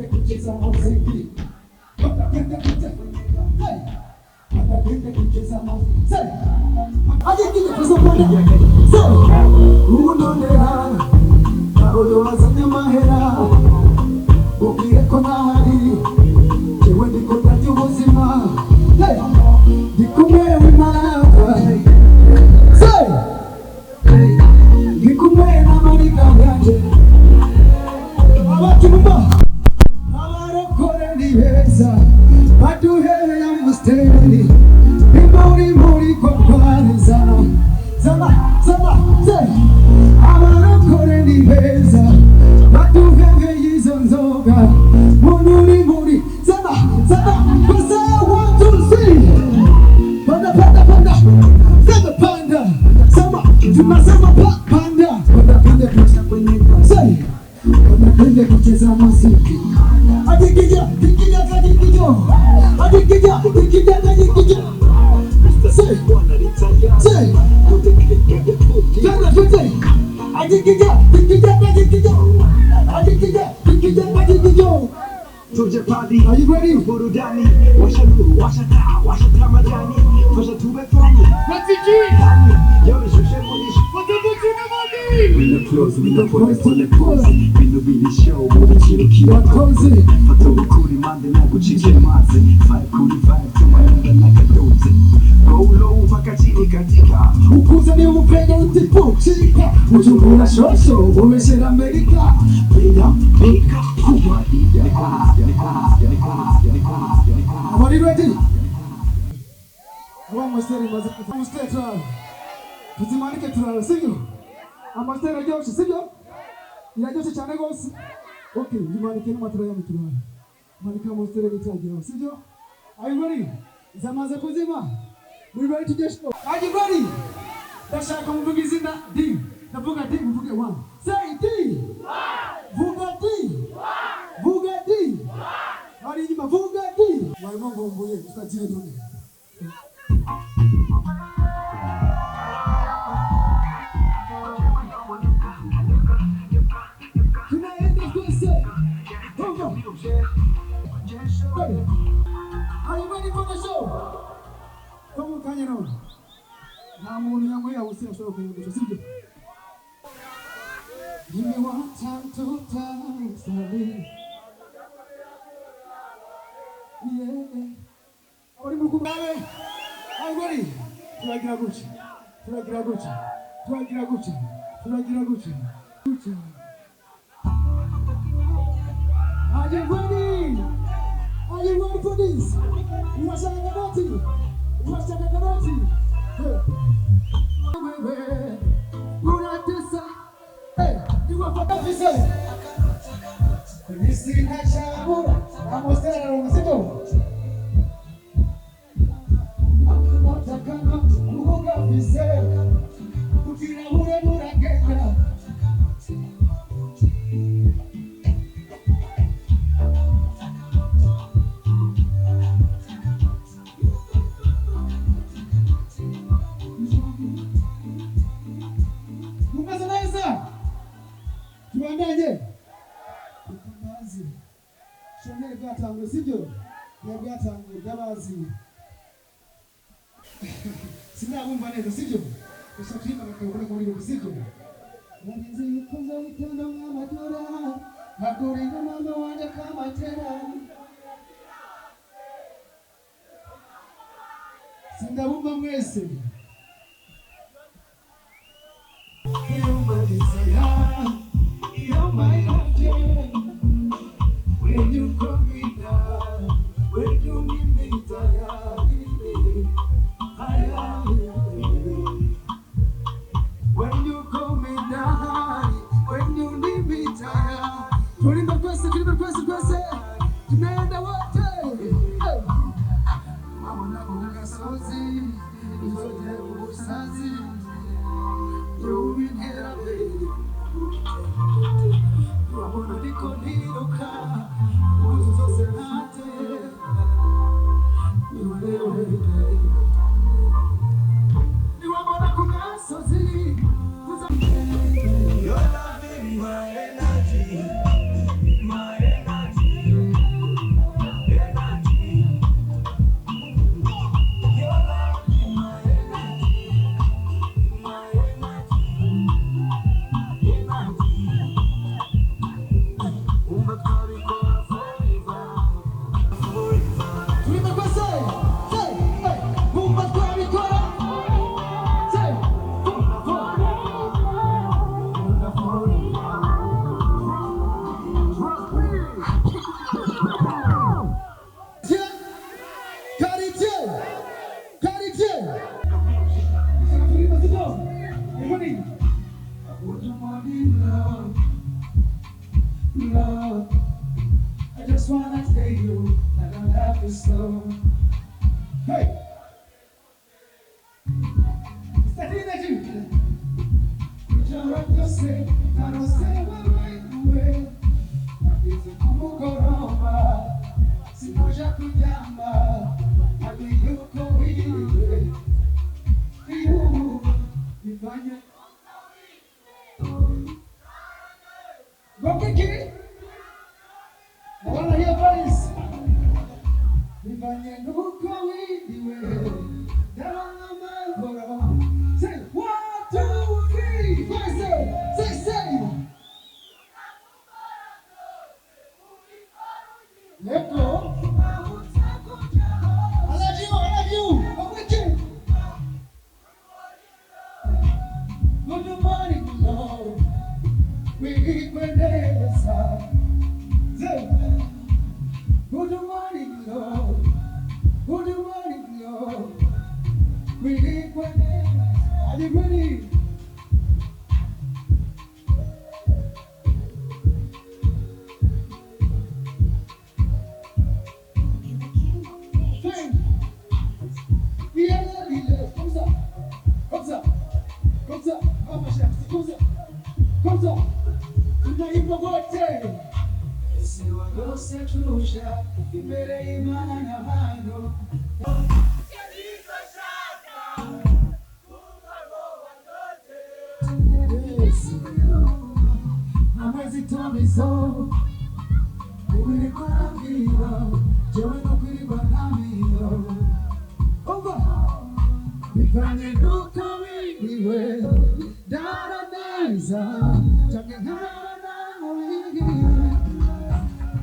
kucheza muziki. Wanapenda kucheza. Wanapenda kucheza muziki. Ajikinya kuzopanda. Unonera. Karodo wazanya mahera. Ukireko nahari. Jewe ndiko ndajya ubuzima. Ndikumwe w'Imana. Ndikumwe n'amarika yanje. Abakimba. Abarokore ni beza. Baduhere ya musteri. Imuri kwa kwanza. Zama. Abarokore ni beza. Baduhere yizo nzoga. Muri. Zama. Kose 1, 2, 3. Panda. Zama panda. Zama. Tunasema panda. Panda kucheza kwenye kasi. Wanapenda kucheza muziki. Ajikinya. Are you ready? Burudani, washa nuru, washa taa, washa tamadani, washa tube fomu. Abasigiye. Yo shushe mulish. Window close, window really show, muri chiro kiyokoze. Fata ukuri mande nagucike maze. 5 tumaenda nakadoze. Go low mpaka chini katika. Ukuza ni upendo utipuchika. Ujumbura shosho, umeshera Amerika. Mika kuwadida. Are you ready? Amasiteri maze kumustetwa. Tuzimanike turara sibyo? Amasiteri ajyoshe sibyo? Irajyoshe cyane gose. Okay, zimanike n'amatara yawe turara. Manika amasiteri gitagiraho sibyo? Are you ready? Zamaze kuzima. We ready to just go. Are you ready? Ndashaka muvuga izina D. Ndavuga D muvuge 1. Say D. 1. Vuga D. 1. Vuga D. 1. Ari nyuma vuga D. Warimo ngombuye tutagiye none. Are you ready for the show? Come kanya nawe. Nta muntu yangoye awusi ashobora kuyigusha sibyo? Give me 1 time, 2 times, sorry. Yeah. Ori mukubabe. Are you ready? Turagira guca. Are you ready? Are you ready for this? Unashaka kanoti. Wewe. Unatesa. You want to officer. Nisi nachabura. Amostera unasito. Atakana uhoga officer. Ukira mura kenda. Tuandaje? Tukumbazi. Shonye byatanguye sibyo? Byatanguye byabazi. Sinabumva neza sibyo? Ushakima bakabona muri sibyo? Nanizi kuza itanda mwamadora. Hakuringa mama wanja kama tena. Sindabumva mwese. You're my life, when you come in down, when you need me tired, when you come in down, when you need me tired, putting the person, to make the water. Mama, I'm not sazi, you've been here, baby. Wabona niko niruka uzo senate ni wabona kuna sozi you're loving my energy you that I love you so. Hey! Is that it that you? Yo sé, ya no sé, güey. Dice como coroma, si no ya tu llama, a mí yo cohibe. Y yo, mi baña. Go Kiki! I wanna hear voice. Mi baña no cohibe. Down on my bottom. Say 1, 2, 3, 5, say. Let go. I love you. I'm with you. Good morning, Lord. We Vanessa. Good morning, Lord. Good morning, Lord. We Vanessa. Are you ready?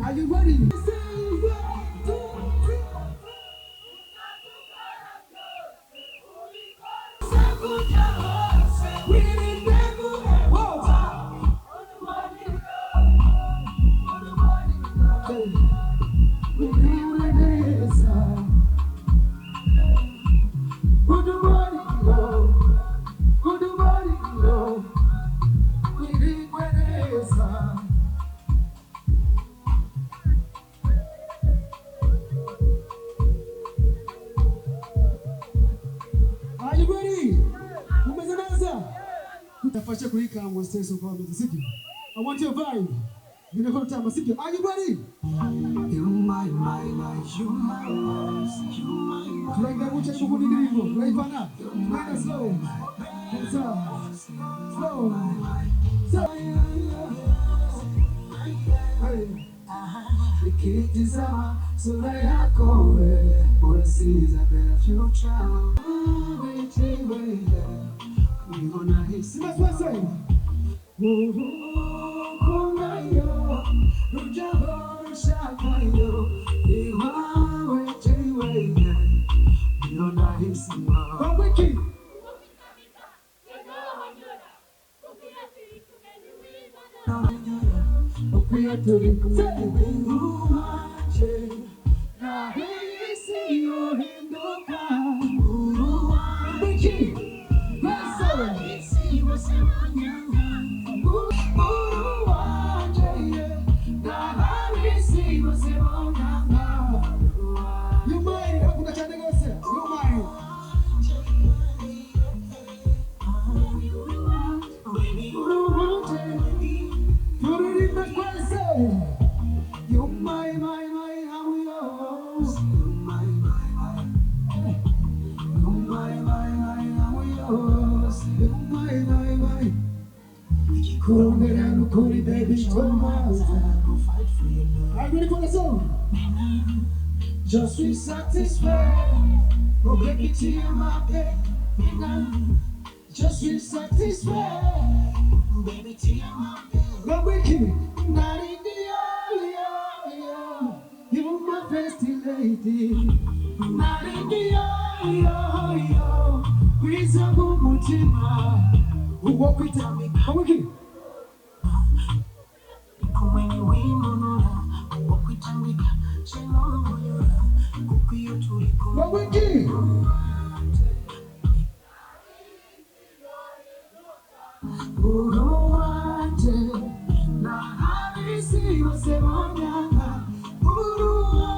Are you ready? I want your vibe. You know what time I see. Are you ready? You my, you my. Like that, which I put in the river. Right now. Make it slow. Slow. Hey. Nikitizama sura yako wewe, unasiza better future. Niona hisi maswasa. Kunayo, rujabo shakayo, iwawe jiwe. Niona hisi ma. Wawiki. Okuya turi kumwe uwanje, na hisi yohinduka. Wawiki. Hisi wasemanya. Are you ready for the song? Just be satisfied. Go break it to your market. Just be satisfied. Baby, to your market. Go break it. Not in the yo. You're my bestie lady. Not in the yo. Reasonable mutima. Who walk with me? Come again. When you win, no, walk with America. Say no, Kukuyo to Rico. What we do? Uruwanje, na hari si wase wanyanga. Uruwanje.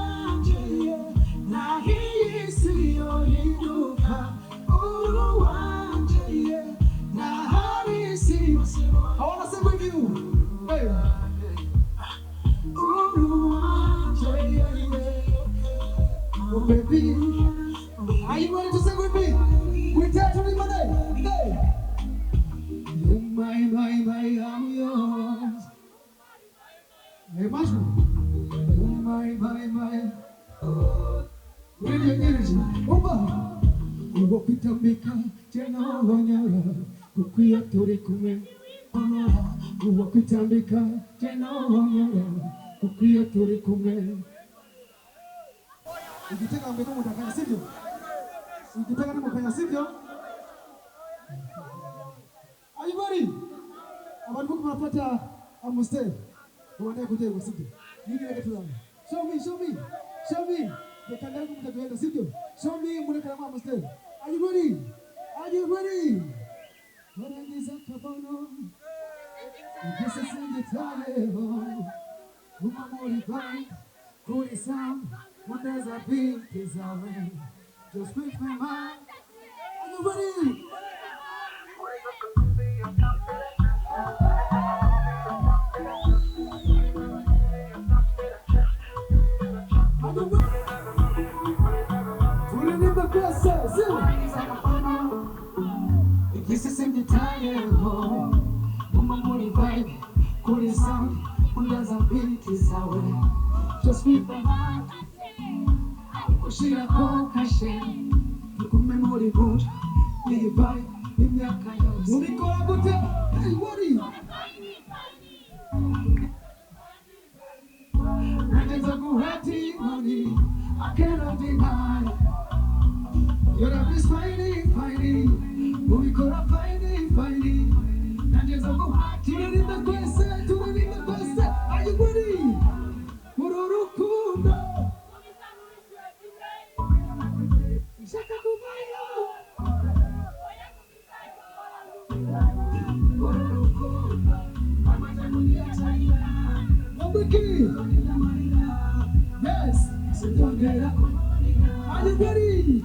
Oh baby, are you ready to sing with me? We dare to my name. Hey. You're my, I'm yours. Hey, Marshall. You're my. With your energy, over. You walk with a maker, Jenna, Yongera, Kukuya Torikume. You walk with a maker, Jenna, Yongera, Kukuya Torikume. Igitega mbeko mutafanya sivyo? Igitega ni mufanya sivyo? Are you ready? Abantu kumapata Amustel. Uwande kujego sivyo? Nini yake tulani? Show me. Dekanda kumtatuenda sivyo? Show me muleka kwa Amustel. Are you ready? Warangiza kabono. Ikisa sindi talebo. Umamori vai. Kuri sound. When there's a beat, is a way. Just with my mind. Are you ready? Are you ready? Put it in the best sense. This is in the time. Umamori vibe. Kuri sound. When there's a beat, is a way. Just with my mind. Shira kokashe kumemori good ni vibe imyaka yose urikora gute wari nageza guhati money I cannot deny you're a best fighting urikora fighting nageza guhati in the quest are you ready mururukundo Shaka kubayo Yes Yongera Are you ready?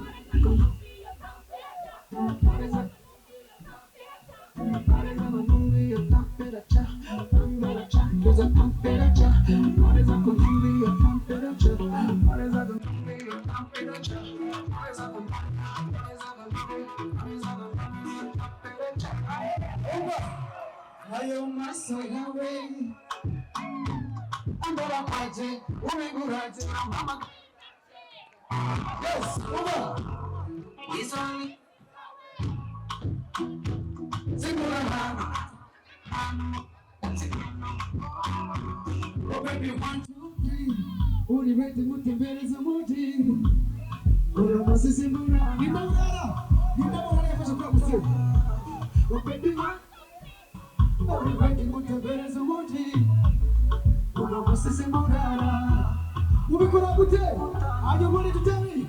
Ayo masoya we Andora kwaje umenguraje mama Yes over It's only Zingura mama Oh baby 1 2 3 Uri ready mutembeleza muti Ora masisi mbura Nimawara yafasha kwa kusema Oh baby 1 Uri ready mutembeleza muti Ora masisi mbura Ubikora gute Are you ready to tell me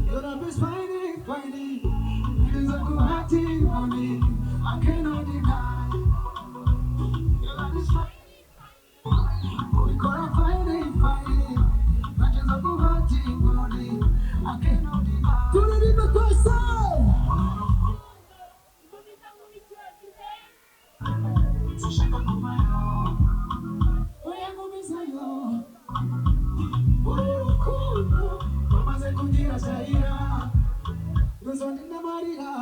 You're the best fighting It is a good hearting on me I cannot deny You're the best Ubikora fighting That is a good hearting on me I cannot deny Do it in the question Shaka kumayo Oyango misayo Urukundo Wamaze kungira shaira Ruzoni na marira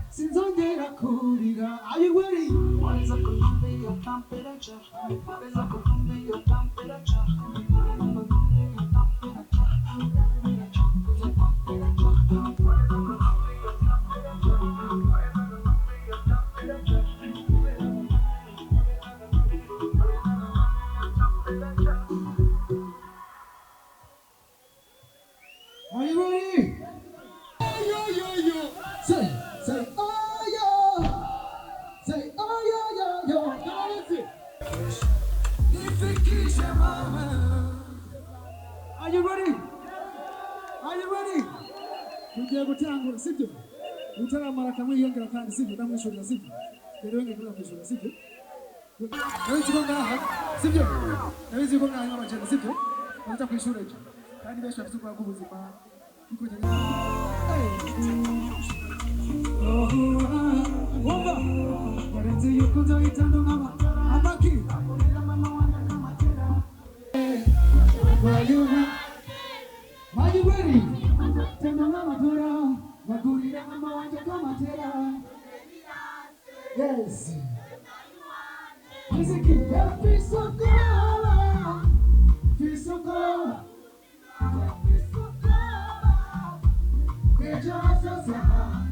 Sinzongera kurira Are you ready? What is a Colombian temperature? What is a Colombian temperature? Are you ready? Yo. Say, oh yeah. Say, oh yo. Now listen. Are you ready? Tukiye gutangura sibyo? Utara maraka muri Yongera kandi sibyo ndamwishurira sibyo? Rero wenge ndamwishurira sibyo? Nawe ngaha sibyo? Nawe ziko ngaha abajene sibyo? Baza kwishura ejo. Kandi besho bafite kwa kubuzima. Wumva warenze yuko nzoyitando nk'aba amaki Are you ready? Tena mama dora, nakurira mama wanje kama tera. Yes. Listen, keep that piece of God. Piece of God. Get your eyes on God.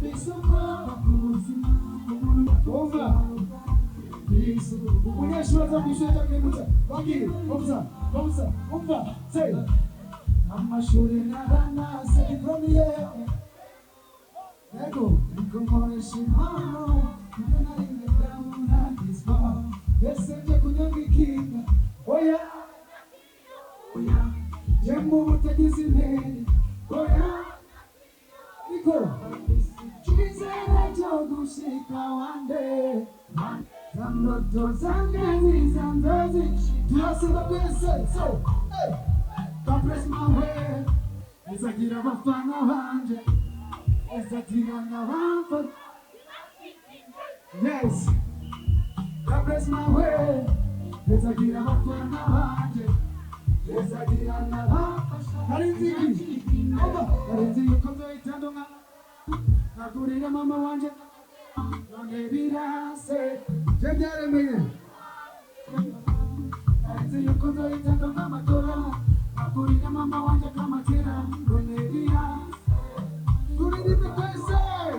Piece of God. Over. Piece of God. When you show up, you show up again. Wagi, over. Say. I'm a shooting at say from here. Ego, Shimano, even I in the ground at this bar. Yes, I'm a Kunyaki king. Oh, yeah. Jambo, what I is in head. Oh, yeah. Nico, she's a joke, she can one day. Some doctors and daisies and daisies. Do I see the best say? So, hey, compress my way. It's a kid of a fan of 100. It's a thing on the one. Yes. God bless my way. It's a kid of a fan of 100. It's a kid on the one. I didn't think you. I didn't think you come to it. I couldn't hear Mama Wanja. Don't baby say. Yongera me. I didn't think you come to it. I couldn't hear Mama Wanja kama tera. Don't baby say.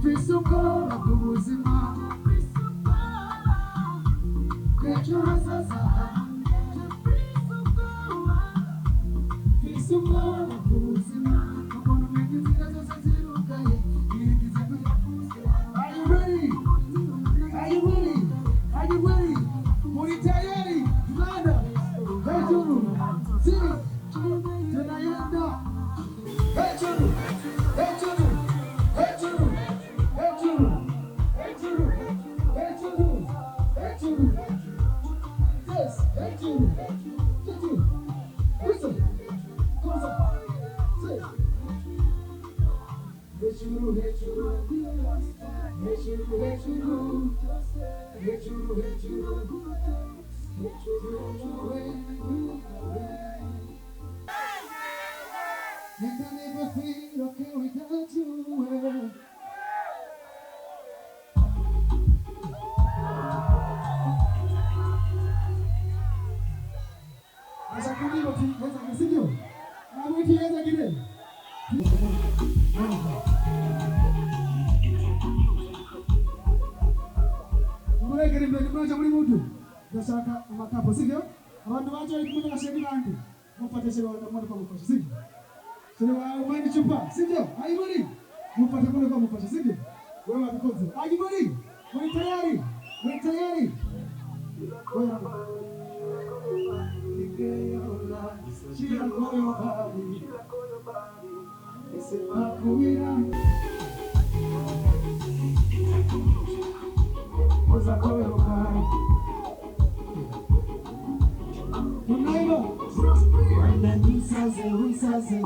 Fisukora kubuzima Kechura sasa Fisukora kubuzima Kono mekizira sasa ziruka Are you ready? Are you ready? Are you ready? Muitayari Uganda Hejuru Siri Tunayenda Hejuru Hejuru Hejuru Hejuru Hejuru Hejuru Hejuru Yes Hejuru Hejuru Listen Come on Say Hejuru Hejuru Hejuru Hejuru Hejuru Hejuru And I never feel okay without you. Asa kudiba tuweza kusidio. Na wiki yeza kile. Mwekere mbele mmoja muri mutu. Ndashaka amakapo sidio. Abantu baje kumenya gasheni bandi. Mupate shewa ndamwana kwa mufasha sidio. Shewa umani chupa sidio. Are you ready? Mupate mwana kwa mufasha sidio. Wewe wabikoze. Are you ready? Wewe tayari? Wewe tayari? Wewe Shira koyo bari, ese makuira. Oza koyo bari. Unaiba. Wanda nisaze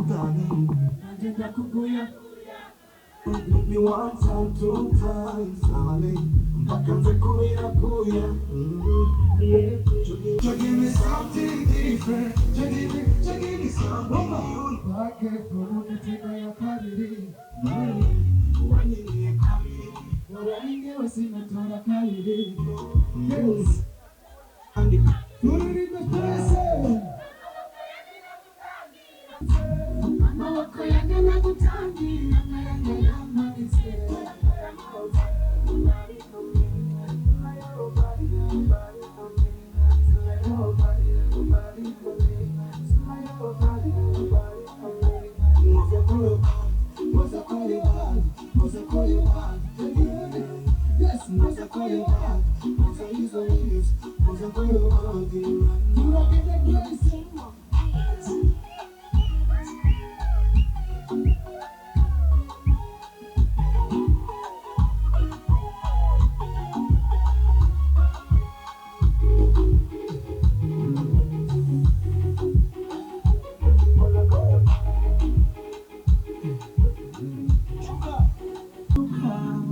tani. Najenda kukuya. Me one time, 2 times, darling. Bakanze kuya. You give me something different. You give me something new. Bake kumunitina ya kabiri. Waninge wasimetora kabiri. Yes. Turiri mepese. Mawako yangu na kutangi. Yama ise.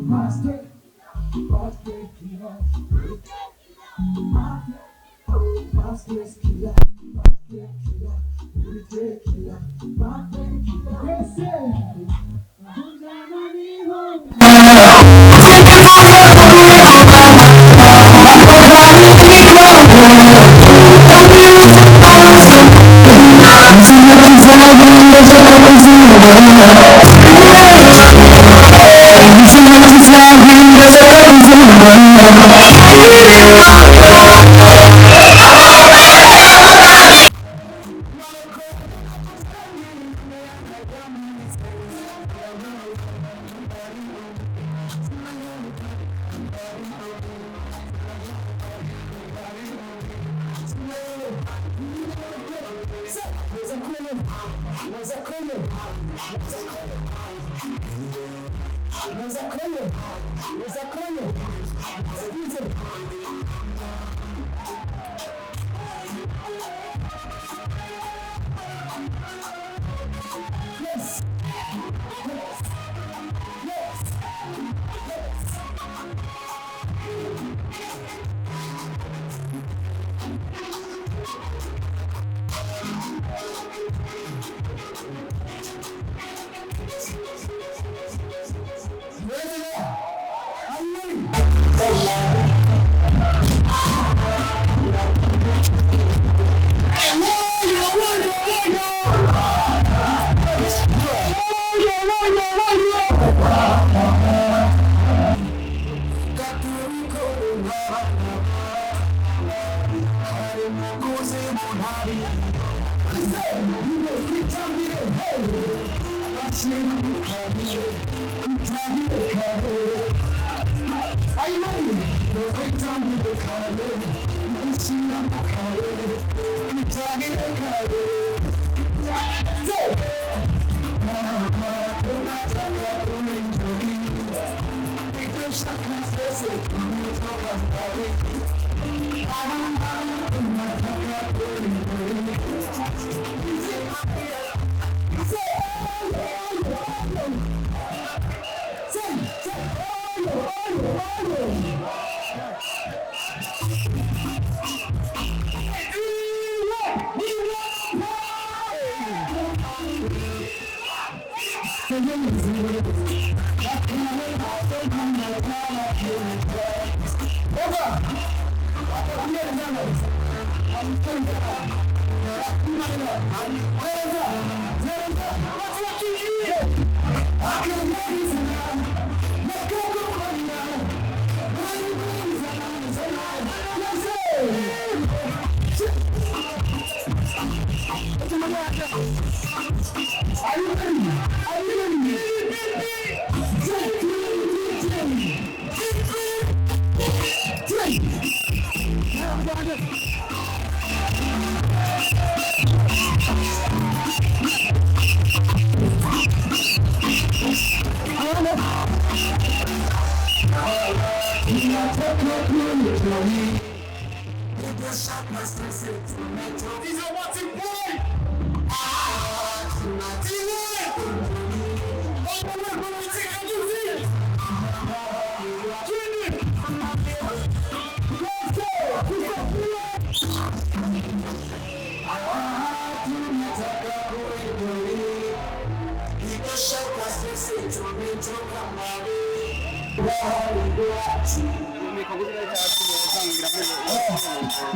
Master,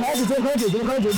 Hadi çok hadi.